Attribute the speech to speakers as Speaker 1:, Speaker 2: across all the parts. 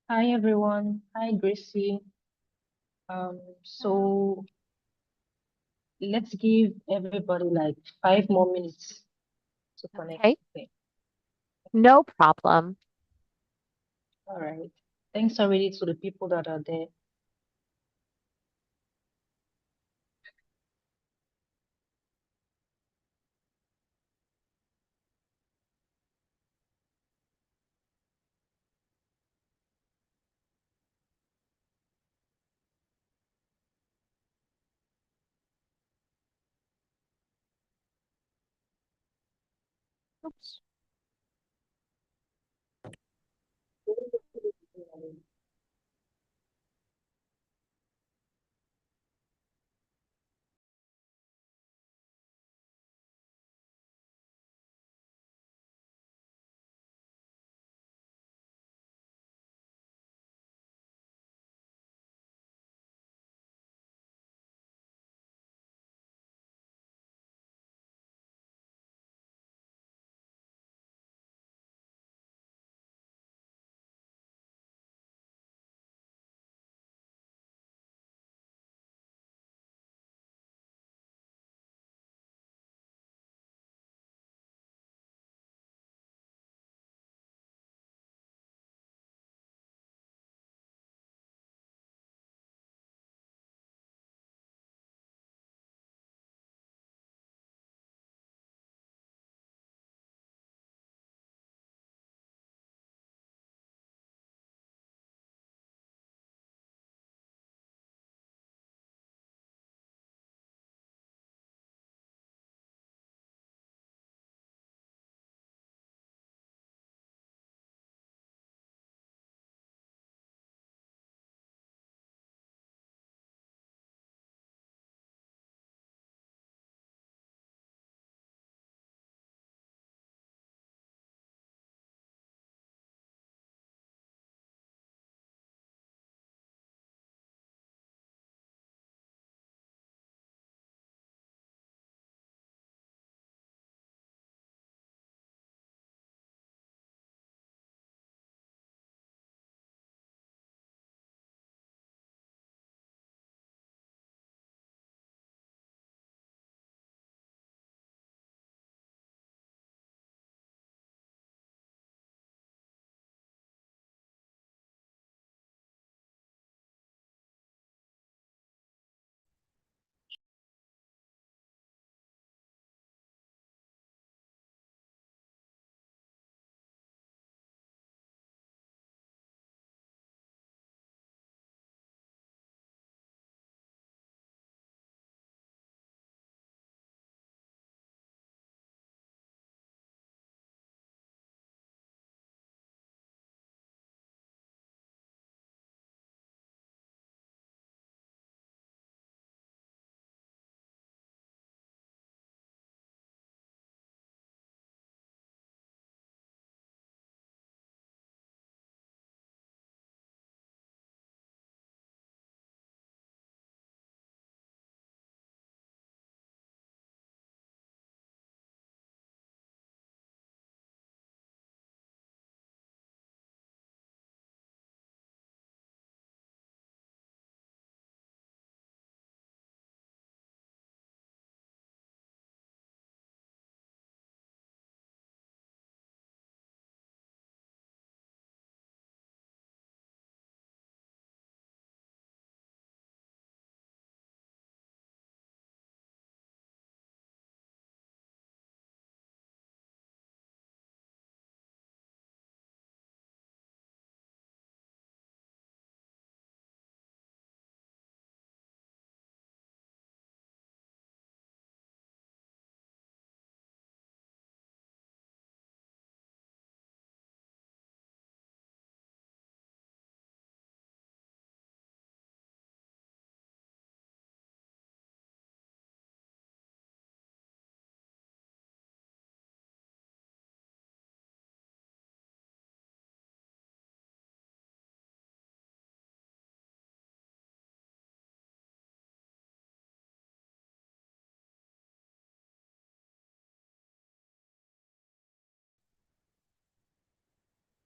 Speaker 1: Hi everyone. Hi Gracie. So let's give everybody like 5 more minutes to connect.
Speaker 2: Okay,
Speaker 1: Okay.
Speaker 2: no problem.
Speaker 1: All right. Thanks already to the people that are there.
Speaker 2: Oops.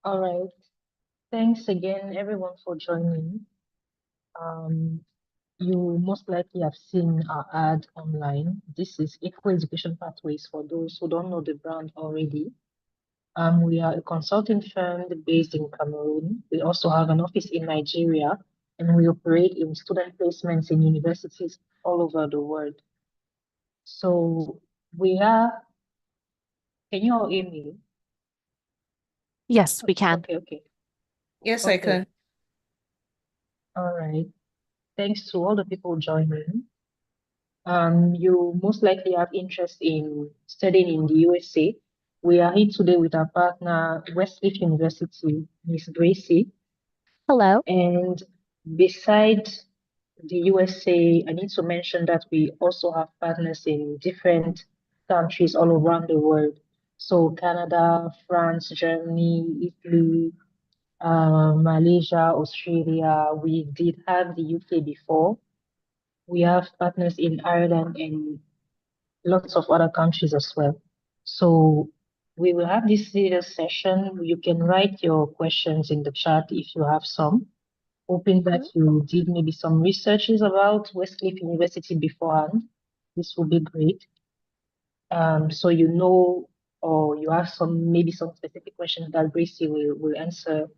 Speaker 1: All right. Thanks again, everyone, for joining. You most likely have seen our ad online. This is AECO Education Pathways for those who don't know the brand already. We are a consulting firm based in Cameroon. We also have an office in Nigeria, and we operate in student placements in universities all over the world. So we are, can you all hear me?
Speaker 2: Yes, we can.
Speaker 1: Okay.
Speaker 3: Yes, I can.
Speaker 1: All right. Thanks to all the people joining. You most likely have interest in studying in the USA. We are here today with our partner, Westcliff University, Miss Gracie.
Speaker 2: Hello.
Speaker 1: And beside the USA, I need to mention that we also have partners in different countries all around the world. So Canada, France, Germany, Italy, Malaysia, Australia. We did have the UK before. We have partners in Ireland and lots of other countries as well. So we will have this serious session. You can write your questions in the chat if you have some. Hoping that you did maybe some researches about Westcliff University beforehand. This will be great. So you know, or you have maybe some specific questions that Gracie will answer,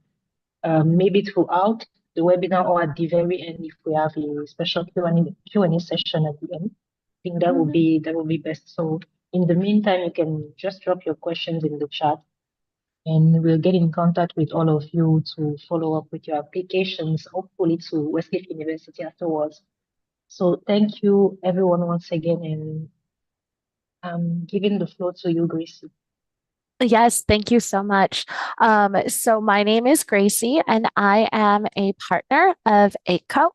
Speaker 1: maybe throughout the webinar or at the very end if we have a special Q&A session at the end. I think that will be best. So in the meantime, you can just drop your questions in the chat, and we'll get in contact with all of you to follow up with your applications, hopefully to Westcliff University afterwards. So thank you everyone once again, and I'm giving the floor to you, Gracie.
Speaker 2: Yes, thank you so much. So my name is Gracie, and I am a partner of AECO.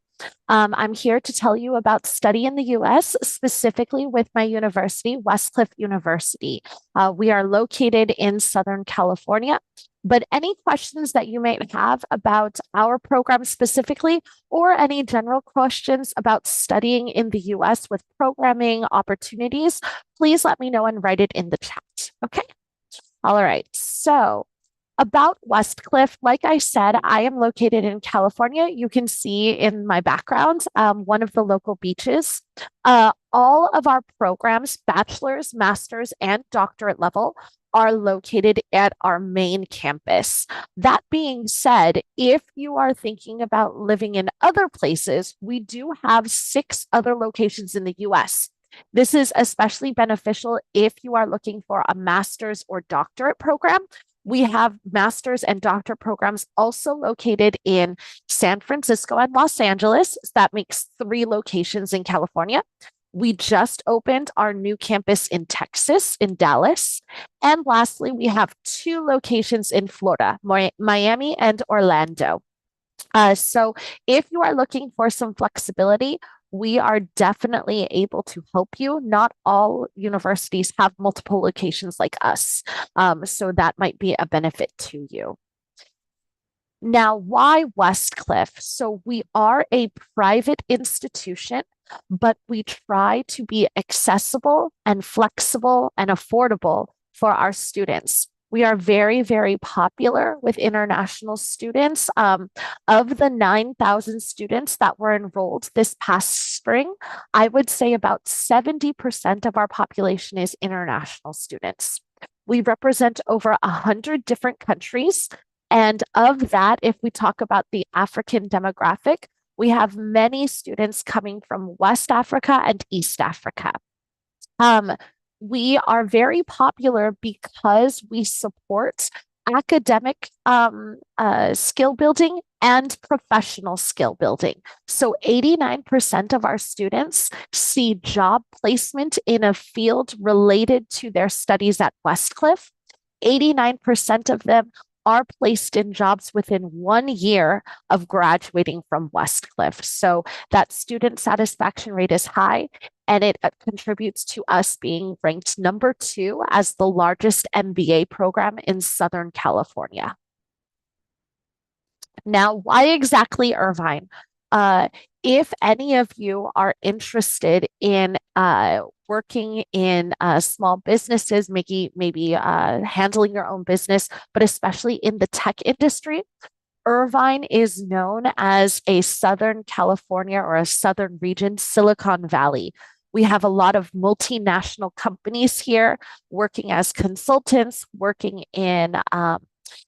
Speaker 2: I'm here to tell you about study in the US, specifically with my university, Westcliff University. We are located in Southern California, but any questions that you might have about our program specifically, or any general questions about studying in the US with programming opportunities, please let me know and write it in the chat, okay? All right, so about Westcliff, like I said, I am located in California. You can see in my background one of the local beaches. All of our programs, bachelor's, master's, and doctorate level, are located at our main campus. That being said, if you are thinking about living in other places, we do have 6 other locations in the US. This is especially beneficial if you are looking for a master's or doctorate program. We have master's and doctorate programs also located in San Francisco and Los Angeles. That makes 3 locations in California. We just opened our new campus in Texas, in Dallas. And lastly, we have 2 locations in Florida, Miami and Orlando. So if you are looking for some flexibility, we are definitely able to help you. Not all universities have multiple locations like us. So that might be a benefit to you. Now, why Westcliff? So we are a private institution, but we try to be accessible and flexible and affordable for our students. We are very, very popular with international students. Of the 9,000 students that were enrolled this past spring, I would say about 70% of our population is international students. We represent over 100 different countries. And of that, if we talk about the African demographic, we have many students coming from West Africa and East Africa. We are very popular because we support academic skill building and professional skill building. So 89% of our students see job placement in a field related to their studies at Westcliff. 89% of them are placed in jobs within 1 year of graduating from Westcliff. So that student satisfaction rate is high, and it contributes to us being ranked number 2 as the largest MBA program in Southern California. Now, why exactly Irvine? If any of you are interested in working in small businesses, maybe handling your own business, but especially in the tech industry, Irvine is known as a Southern California or a Southern region Silicon Valley. We have a lot of multinational companies here working as consultants, working in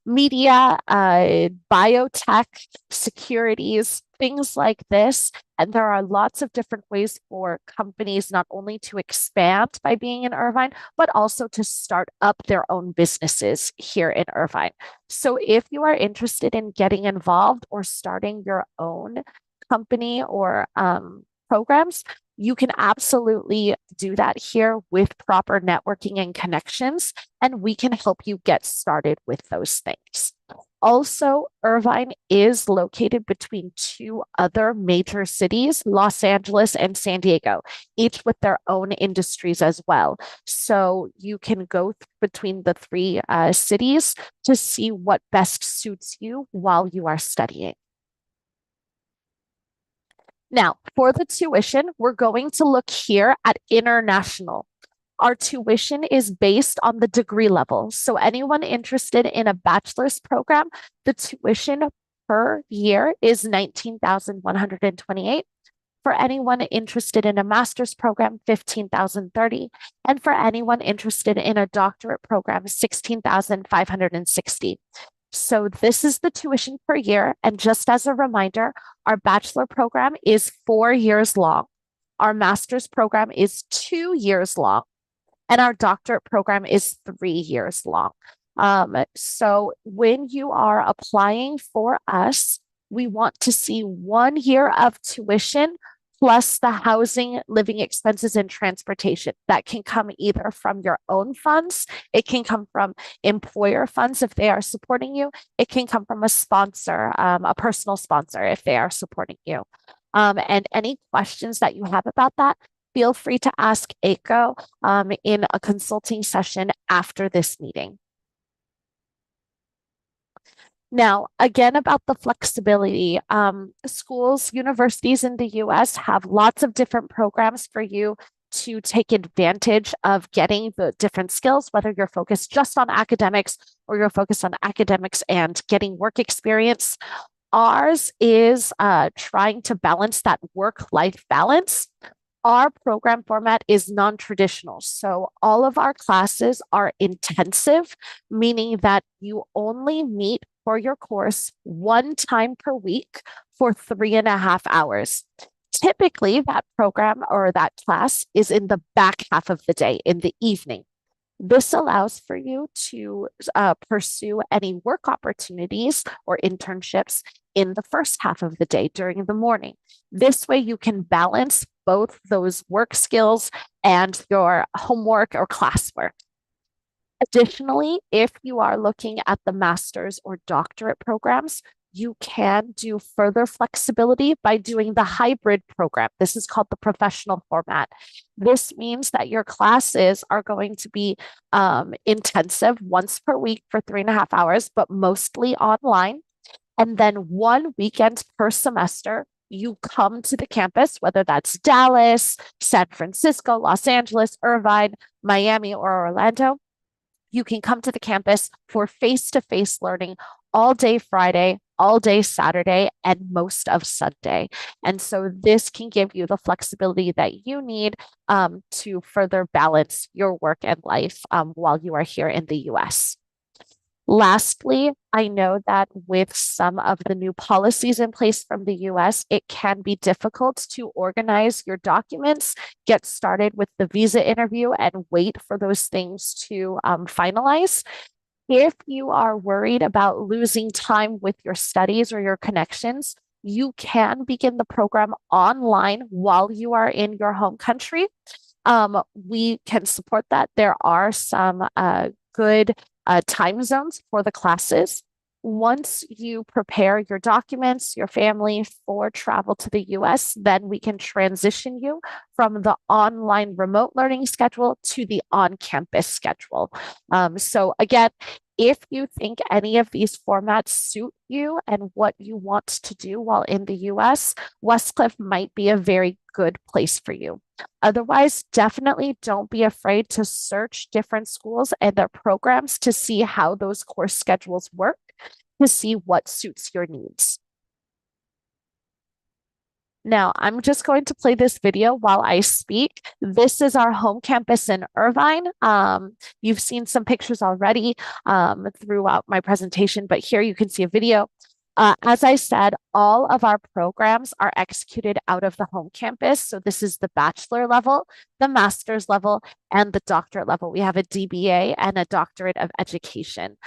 Speaker 2: media, biotech, securities, things like this. And there are lots of different ways for companies not only to expand by being in Irvine, but also to start up their own businesses here in Irvine. So if you are interested in getting involved or starting your own company or programs, you can absolutely do that here with proper networking and connections, and we can help you get started with those things. Also, Irvine is located between two other major cities, Los Angeles and San Diego, each with their own industries as well. So you can go between the three cities to see what best suits you while you are studying. Now, for the tuition, we're going to look here at international. Our tuition is based on the degree level. So anyone interested in a bachelor's program, the tuition per year is $19,128. For anyone interested in a master's program, $15,030. And for anyone interested in a doctorate program, $16,560. So this is the tuition per year. And just as a reminder, our bachelor program is 4 years long. Our master's program is 2 years long. And our doctorate program is 3 years long. So when you are applying for us, we want to see 1 year of tuition plus the housing, living expenses, and transportation. That can come either from your own funds. It can come from employer funds if they are supporting you. It can come from a sponsor, a personal sponsor if they are supporting you. And any questions that you have about that, feel free to ask AECO in a consulting session after this meeting. Now, again, about the flexibility, schools, universities in the US have lots of different programs for you to take advantage of getting the different skills, whether you're focused just on academics or you're focused on academics and getting work experience. Ours is trying to balance that work-life balance. Our program format is non-traditional. So all of our classes are intensive, meaning that you only meet for your course 1 time per week for 3.5 hours. Typically, that program or that class is in the back half of the day, in the evening. This allows for you to pursue any work opportunities or internships in the first half of the day during the morning. This way you can balance both those work skills and your homework or classwork. Additionally, if you are looking at the master's or doctorate programs, you can do further flexibility by doing the hybrid program. This is called the professional format. This means that your classes are going to be intensive once per week for 3.5 hours, but mostly online. And then 1 weekend per semester, you come to the campus, whether that's Dallas, San Francisco, Los Angeles, Irvine, Miami, or Orlando. You can come to the campus for face-to-face learning all day Friday, all day Saturday, and most of Sunday. And so this can give you the flexibility that you need to further balance your work and life while you are here in the US. Lastly, I know that with some of the new policies in place from the US, it can be difficult to organize your documents, get started with the visa interview, and wait for those things to finalize. If you are worried about losing time with your studies or your connections, you can begin the program online while you are in your home country. We can support that. There are some good time zones for the classes. Once you prepare your documents, your family for travel to the US, then we can transition you from the online remote learning schedule to the on-campus schedule. So again, if you think any of these formats suit you and what you want to do while in the US, Westcliff might be a very good place for you. Otherwise, definitely don't be afraid to search different schools and their programs to see how those course schedules work. to see what suits your needs. Now, I'm just going to play this video while I speak. This is our home campus in Irvine. You've seen some pictures already throughout my presentation, but here you can see a video. As I said, all of our programs are executed out of the home campus. So this is the bachelor level, the master's level, and the doctorate level. We have a DBA and a doctorate of education.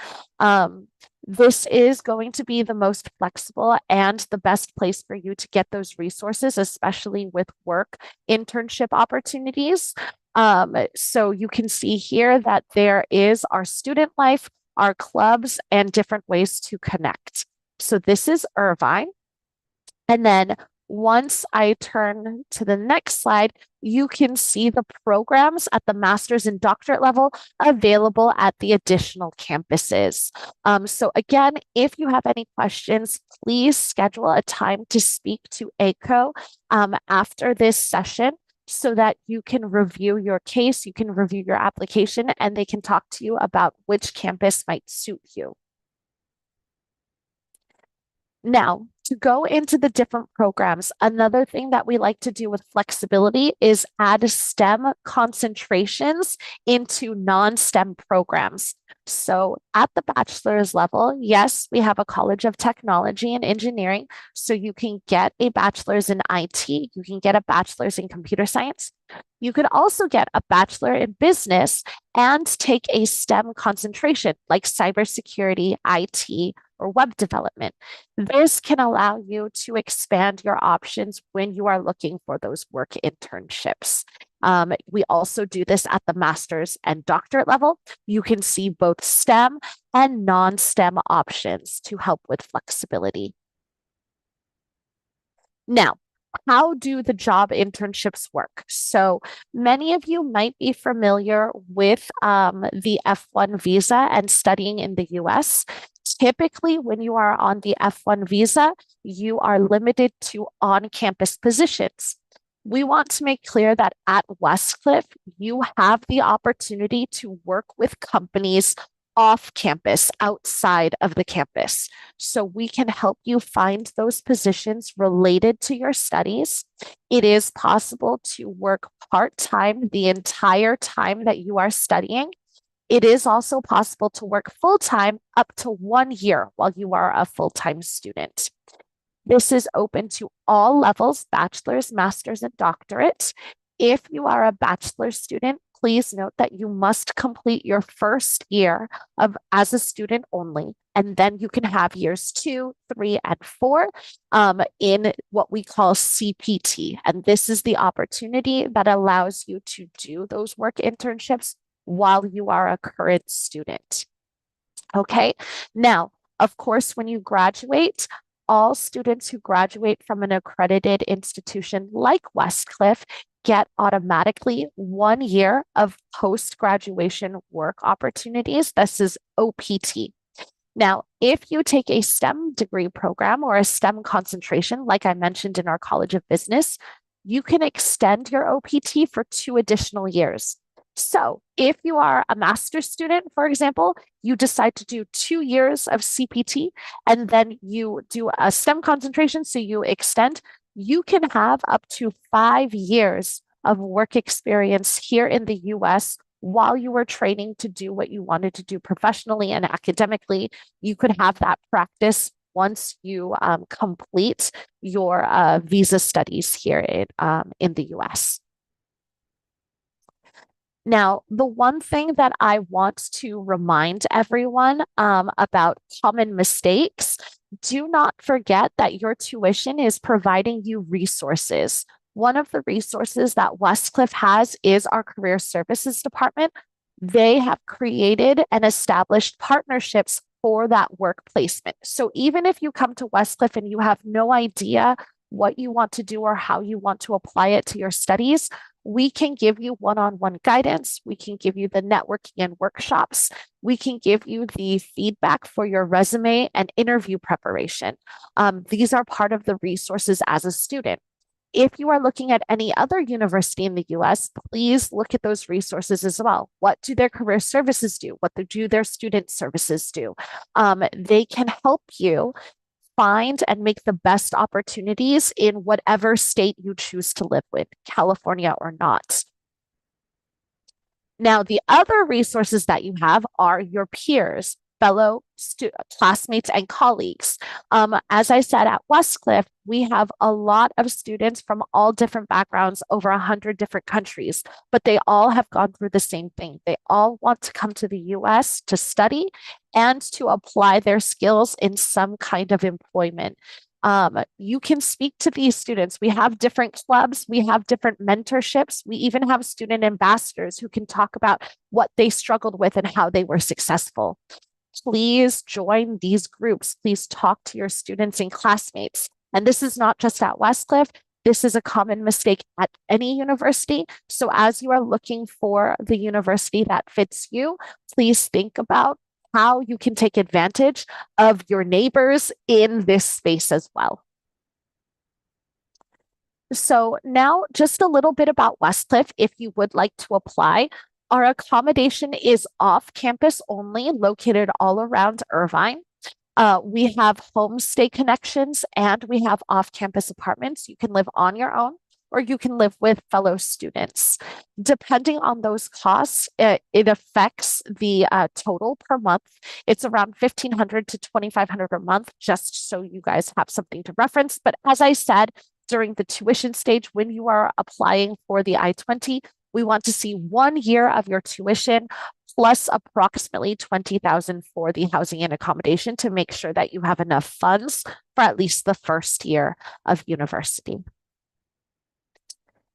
Speaker 2: This is going to be the most flexible and the best place for you to get those resources, especially with work internship opportunities. So you can see here that there is our student life, our clubs, and different ways to connect. So this is Irvine. And then once I turn to the next slide, you can see the programs at the master's and doctorate level available at the additional campuses. So again, if you have any questions, please schedule a time to speak to AECO after this session so that you can review your case, you can review your application, and they can talk to you about which campus might suit you. Now, to go into the different programs, another thing that we like to do with flexibility is add STEM concentrations into non-STEM programs. So at the bachelor's level, yes, we have a College of Technology and Engineering. So you can get a bachelor's in IT, you can get a bachelor's in computer science. You could also get a bachelor in business and take a STEM concentration like cybersecurity, IT, or web development. This can allow you to expand your options when you are looking for those work internships. We also do this at the master's and doctorate level. You can see both STEM and non-STEM options to help with flexibility. Now, how do the job internships work? So many of you might be familiar with the F1 visa and studying in the US. Typically, when you are on the F1 visa, you are limited to on-campus positions. We want to make clear that at Westcliff, you have the opportunity to work with companies off campus, outside of the campus. So we can help you find those positions related to your studies. It is possible to work part-time the entire time that you are studying. It is also possible to work full-time up to 1 year while you are a full-time student. This is open to all levels, bachelor's, master's, and doctorate. If you are a bachelor's student, please note that you must complete your first year as a student only, and then you can have years 2, 3, and 4 in what we call CPT. And this is the opportunity that allows you to do those work internships while you are a current student. Okay, now, of course, when you graduate, all students who graduate from an accredited institution like Westcliff get automatically 1 year of post-graduation work opportunities. This is OPT. Now, if you take a STEM degree program or a STEM concentration, like I mentioned in our College of Business, you can extend your OPT for 2 additional years. So if you are a master's student, for example, you decide to do 2 years of CPT and then you do a STEM concentration, so you extend, you can have up to 5 years of work experience here in the US while you were training to do what you wanted to do professionally and academically. You could have that practice once you complete your visa studies here in the US. Now, the one thing that I want to remind everyone about common mistakes, do not forget that your tuition is providing you resources. One of the resources that Westcliff has is our Career Services Department. They have created and established partnerships for that work placement. So even if you come to Westcliff and you have no idea what you want to do or how you want to apply it to your studies, we can give you one-on-one guidance. We can give you the networking and workshops. We can give you the feedback for your resume and interview preparation. These are part of the resources as a student. If you are looking at any other university in the US, please look at those resources as well. What do their career services do? What do their student services do? They can help you find and make the best opportunities in whatever state you choose to live with, California or not. Now, the other resources that you have are your peers, fellow classmates, and colleagues. As I said, at Westcliff, we have a lot of students from all different backgrounds, over 100 different countries, but they all have gone through the same thing. They all want to come to the US to study and to apply their skills in some kind of employment. You can speak to these students. We have different clubs, we have different mentorships, we even have student ambassadors who can talk about what they struggled with and how they were successful. Please join these groups. Please talk to your students and classmates. And this is not just at Westcliff. This is a common mistake at any university. So as you are looking for the university that fits you, please think about how you can take advantage of your neighbors in this space as well. So now just a little bit about Westcliff if you would like to apply. Our accommodation is off campus only, located all around Irvine. We have homestay connections and we have off-campus apartments. You can live on your own or you can live with fellow students. Depending on those costs, it affects the total per month. It's around $1,500 to $2,500 per month, just so you guys have something to reference. But as I said, during the tuition stage, when you are applying for the I-20, we want to see 1 year of your tuition plus approximately $20,000 for the housing and accommodation to make sure that you have enough funds for at least the first year of university.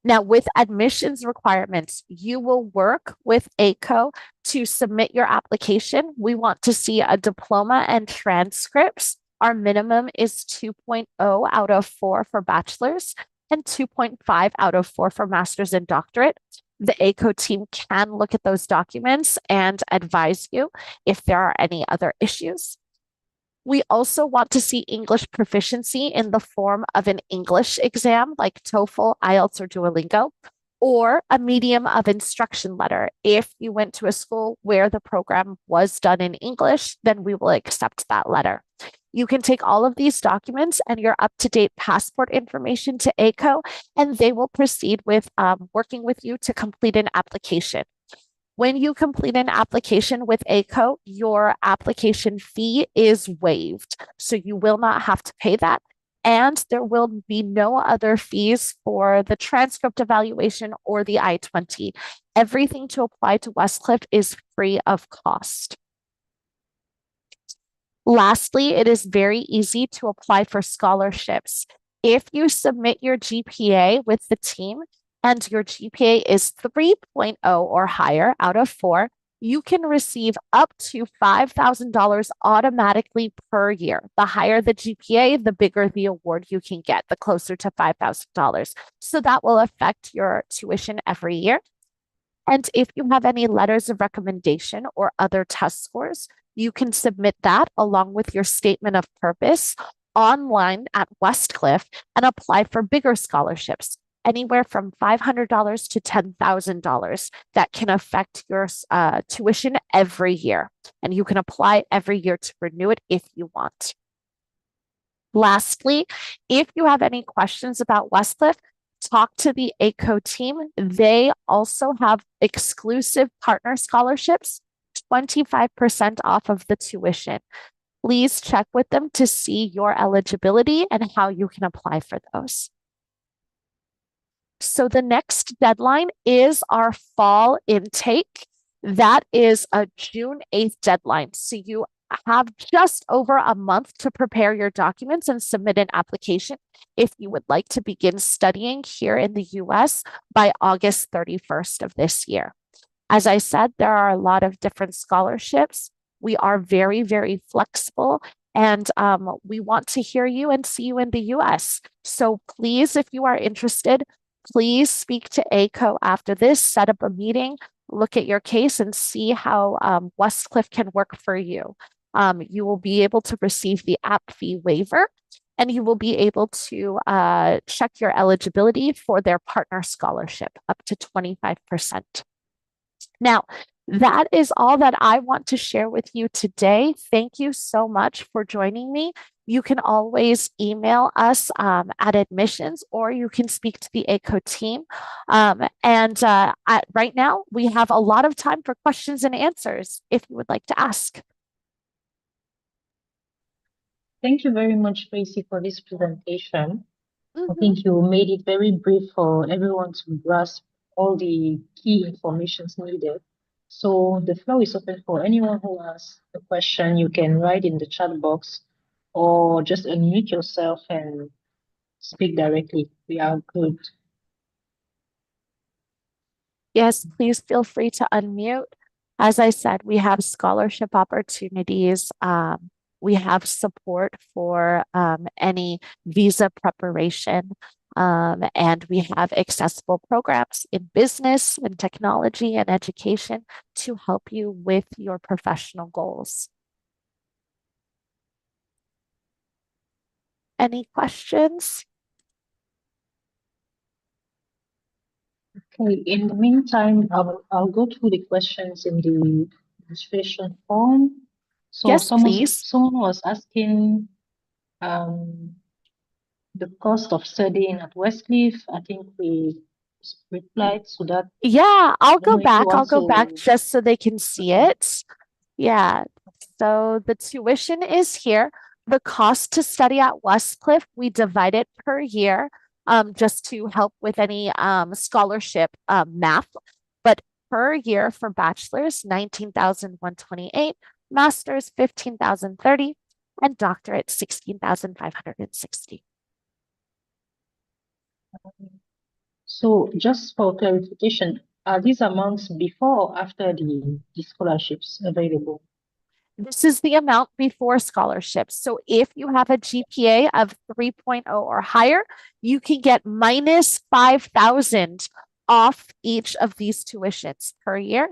Speaker 2: Now, with admissions requirements, you will work with AECO to submit your application. We want to see a diploma and transcripts. Our minimum is 2.0 out of 4 for bachelor's and 2.5 out of 4 for master's and doctorate. The AECO team can look at those documents and advise you if there are any other issues. We also want to see English proficiency in the form of an English exam like TOEFL, IELTS, or Duolingo, or a medium of instruction letter. If you went to a school where the program was done in English, then we will accept that letter. You can take all of these documents and your up-to-date passport information to AECO, and they will proceed with working with you to complete an application. When you complete an application with AECO, your application fee is waived, so you will not have to pay that. And there will be no other fees for the transcript evaluation or the I-20. Everything to apply to Westcliff is free of cost. Lastly, it is very easy to apply for scholarships. If you submit your GPA with the team and your GPA is 3.0 or higher out of 4, you can receive up to $5,000 automatically per year. The higher the GPA, the bigger the award you can get, the closer to $5,000. So that will affect your tuition every year. And if you have any letters of recommendation or other test scores, you can submit that along with your statement of purpose online at Westcliff and apply for bigger scholarships, anywhere from $500 to $10,000 that can affect your tuition every year. And you can apply every year to renew it if you want. Lastly, if you have any questions about Westcliff, talk to the AECO team. They also have exclusive partner scholarships, 25% off of the tuition. Please check with them to see your eligibility and how you can apply for those. So the next deadline is our fall intake. That is a June 8th deadline. So you have just over a month to prepare your documents and submit an application if you would like to begin studying here in the US by August 31st of this year. As I said, there are a lot of different scholarships. We are very, very flexible, and we want to hear you and see you in the US. So please, if you are interested, please speak to AECO after this, set up a meeting, look at your case and see how Westcliff can work for you. You will be able to receive the app fee waiver. and you will be able to check your eligibility for their partner scholarship up to 25%. Now, that is all that I want to share with you today. Thank you so much for joining me. You can always email us at admissions, or you can speak to the AECO team. Right now, we have a lot of time for questions and answers if you would like to ask.
Speaker 1: Thank you very much, Tracy, for this presentation. I
Speaker 2: Mhm.
Speaker 1: think you made it very brief for everyone to grasp all the key informations needed. So the floor is open for anyone who has a question. You can write in the chat box or just unmute yourself and speak directly. We are good.
Speaker 2: Yes, please feel free to unmute. As I said, we have scholarship opportunities. We have support for any visa preparation. And we have accessible programs in business and technology and education to help you with your professional goals. Any questions?
Speaker 1: Okay, in the meantime, I'll go through the questions in the registration form. So
Speaker 2: Yes, please.
Speaker 1: someone was asking um, the cost of studying at Westcliff. I think we replied to that.
Speaker 2: Yeah,
Speaker 1: I don't know if you
Speaker 2: I'll
Speaker 1: want
Speaker 2: go back
Speaker 1: to.
Speaker 2: just so they can see
Speaker 1: Okay.
Speaker 2: it. Yeah, so the tuition is here. The cost to study at Westcliff, we divide it per year just to help with any scholarship math. But per year for bachelor's, 19,128, master's, 15,030, and doctorate, 16,560.
Speaker 1: So just for clarification, are these amounts before or after the scholarships available?
Speaker 2: This is the amount before scholarships. So if you have a GPA of 3.0 or higher, you can get minus 5,000 off each of these tuitions per year.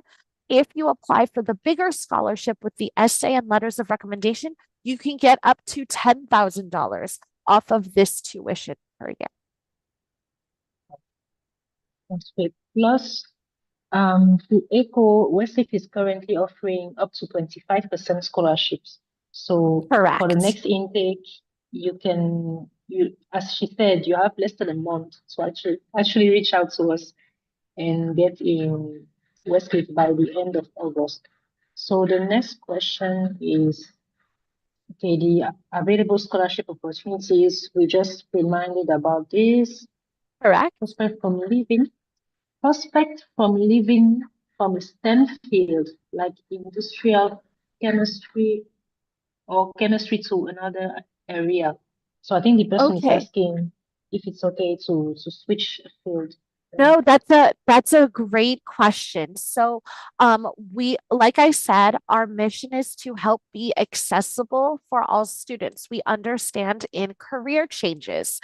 Speaker 2: If you apply for the bigger scholarship with the essay and letters of recommendation, you can get up to $10,000 off of this tuition per year.
Speaker 1: That's great. Plus, through AECO, Westcliff is currently offering up to 25% scholarships. So for the
Speaker 2: Correct.
Speaker 1: next intake, as she said, you have less than a month to actually reach out to us and get in Westcliff by the end of August. So the next question is, okay, the available scholarship opportunities. We just reminded about this.
Speaker 2: Correct.
Speaker 1: Prospect from living from a STEM field like industrial chemistry or chemistry to another area. So I think the person is
Speaker 2: Okay.
Speaker 1: asking if it's okay to switch a field.
Speaker 2: No, that's a great question. So, we, like I said, our mission is to help be accessible for all students. We understand in career changes.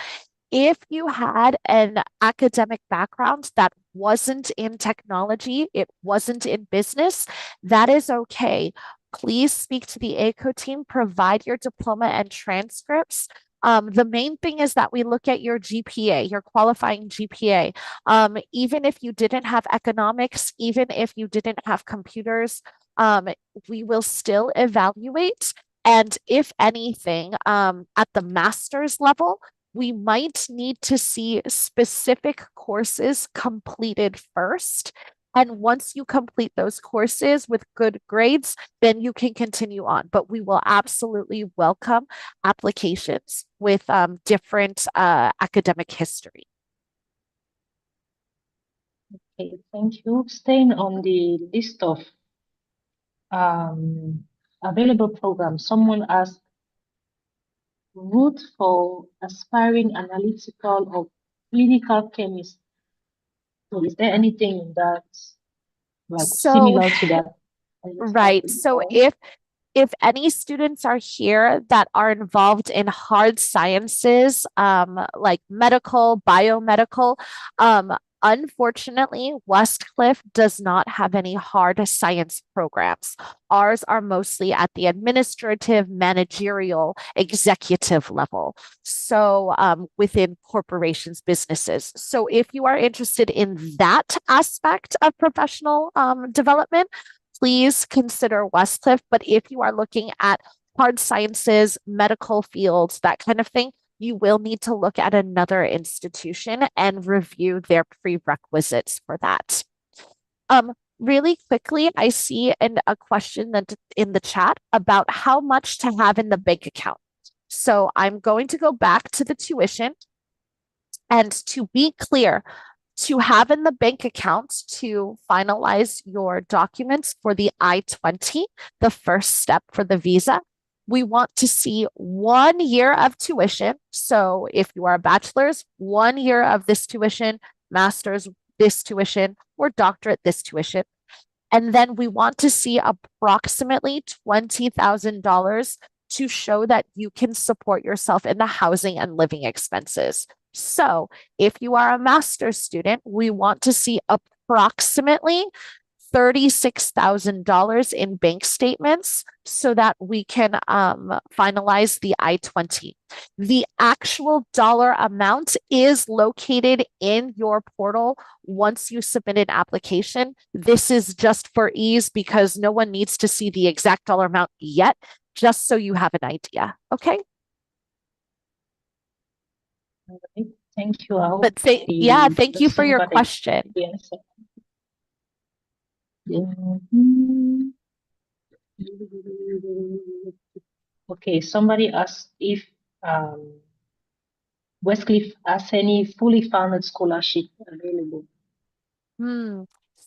Speaker 2: If you had an academic background that wasn't in technology, it wasn't in business, that is okay. Please speak to the AECO team, provide your diploma and transcripts. The main thing is that we look at your GPA, your qualifying GPA. Even if you didn't have economics, even if you didn't have computers, we will still evaluate. And if anything, at the master's level, we might need to see specific courses completed first. And once you complete those courses with good grades, then you can continue on. But we will absolutely welcome applications with different academic history.
Speaker 1: Okay, thank you. Staying on the list of available programs, someone asked route for aspiring analytical or clinical chemist. So is there anything that's like
Speaker 2: So,
Speaker 1: similar to that? Are you
Speaker 2: right.
Speaker 1: studying
Speaker 2: So
Speaker 1: or
Speaker 2: if any students are here that are involved in hard sciences, like medical, biomedical, Unfortunately, Westcliff does not have any hard science programs. Ours are mostly at the administrative, managerial, executive level. So within corporations, businesses. So if you are interested in that aspect of professional development, please consider Westcliff. But if you are looking at hard sciences, medical fields, that kind of thing, you will need to look at another institution and review their prerequisites for that. Really quickly, I see a question that in the chat about how much to have in the bank account. So I'm going to go back to the tuition. And to be clear, to have in the bank account to finalize your documents for the I-20, the first step for the visa, we want to see 1 year of tuition. So if you are a bachelor's, 1 year of this tuition, master's, this tuition, or doctorate, this tuition. And then we want to see approximately $20,000 to show that you can support yourself in the housing and living expenses. So if you are a master's student, we want to see approximately $36,000 in bank statements so that we can finalize the I-20. The actual dollar amount is located in your portal once you submit an application. This is just for ease because no one needs to see the exact dollar amount yet, just so you have an idea. Okay.
Speaker 1: Thank you.
Speaker 2: But thank you for your question.
Speaker 1: Yes. Mhm. Okay, somebody asked if Westcliff has any fully funded scholarship available.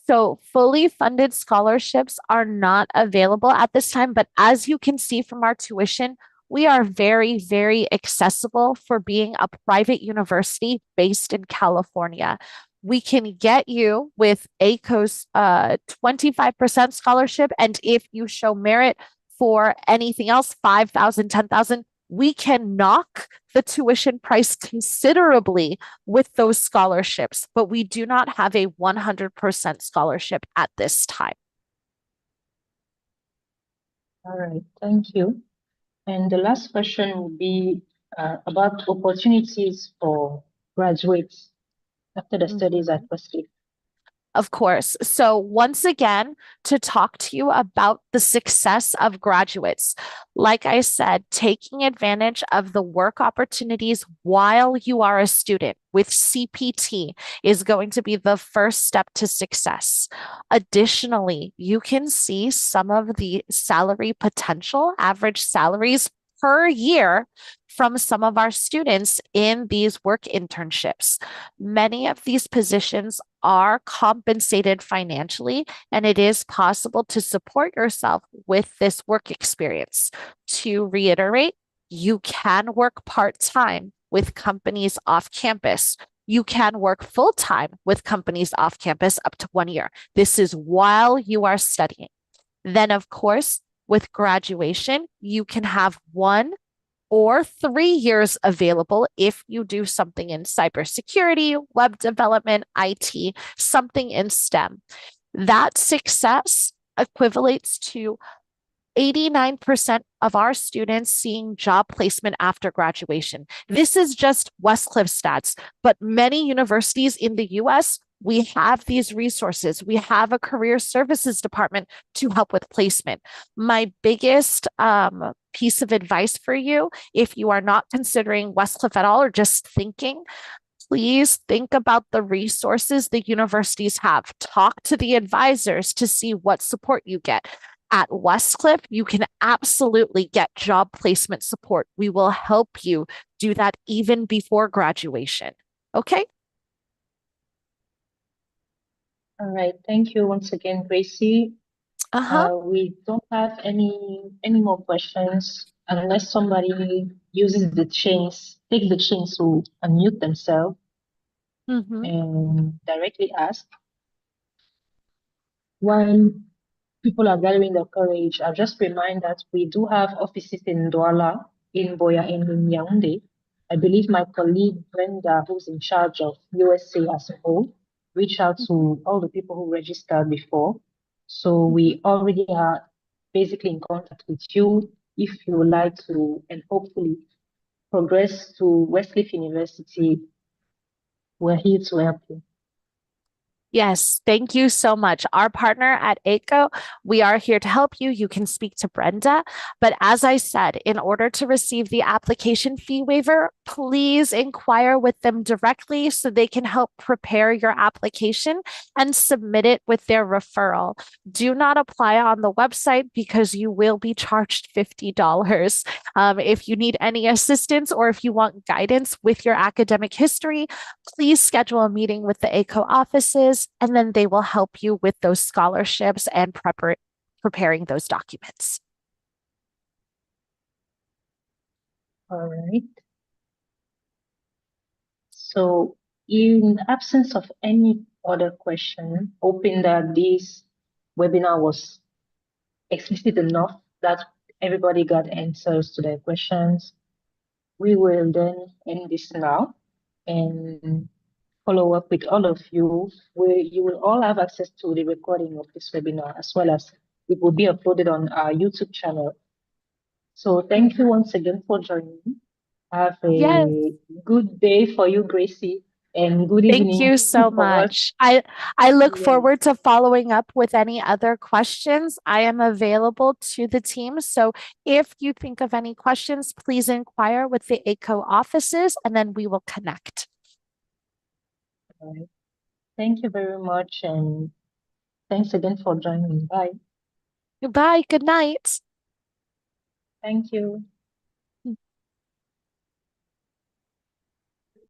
Speaker 2: So fully funded scholarships are not available at this time, but as you can see from our tuition, we are very, very accessible for being a private university based in California. We can get you with AECO's 25% scholarship, and if you show merit for anything else, 5,000, 10,000, we can knock the tuition price considerably with those scholarships, but we do not have a 100% scholarship at this time.
Speaker 1: All right, thank you. And the last question will be about opportunities for graduates after the studies at Westcliff.
Speaker 2: Of course. So once again, to talk to you about the success of graduates, like I said, taking advantage of the work opportunities while you are a student with CPT is going to be the first step to success. Additionally, you can see some of the salary potential, average salaries per year from some of our students in these work internships. Many of these positions are compensated financially, and it is possible to support yourself with this work experience. To reiterate, you can work part-time with companies off campus. You can work full-time with companies off campus up to 1 year. This is while you are studying. Then, of course, with graduation, you can have 1 or 3 years available if you do something in cybersecurity, web development, IT, something in STEM. That success equivalates to 89% of our students seeing job placement after graduation. This is just Westcliff stats, but many universities in the US, we have these resources. We have a career services department to help with placement. My biggest piece of advice for you, if you are not considering Westcliff at all or just thinking, please think about the resources the universities have. Talk to the advisors to see what support you get. At Westcliff, you can absolutely get job placement support. We will help you do that even before graduation. Okay?
Speaker 1: All right, thank you once again, Gracie. We don't have any more questions unless somebody uses the chains, take the chains to unmute themselves and directly ask. While people are gathering their courage, I'll just remind that we do have offices in Douala, in Boya, and in Yaoundé. I believe my colleague Brenda, who's in charge of USA as a whole, reach out to all the people who registered before. So we already are basically in contact with you if you would like to, and hopefully progress to Westcliff University. We're here to help you.
Speaker 2: Yes, thank you so much. Our partner at AECO, we are here to help you. You can speak to Brenda. But as I said, in order to receive the application fee waiver, please inquire with them directly so they can help prepare your application and submit it with their referral. Do not apply on the website because you will be charged $50. If you need any assistance or if you want guidance with your academic history, please schedule a meeting with the AECO offices, and then they will help you with those scholarships and preparing those documents.
Speaker 1: All right. So in absence of any other question, hoping that this webinar was explicit enough that everybody got answers to their questions, we will then end this now and follow up with all of you, where you will all have access to the recording of this webinar, as well as it will be uploaded on our YouTube channel. So thank you once again for joining. Have
Speaker 2: Yes.
Speaker 1: a good day for you, Gracie, and good
Speaker 2: Thank
Speaker 1: evening
Speaker 2: you so
Speaker 1: for us.
Speaker 2: much. I look
Speaker 1: Yeah,
Speaker 2: forward to following up with any other questions. I am available to the team. So if you think of any questions, please inquire with the AECO offices and then we will connect.
Speaker 1: all right. Thank you very much, and thanks again for joining. Bye.
Speaker 2: Goodbye. Good night.
Speaker 1: Thank you.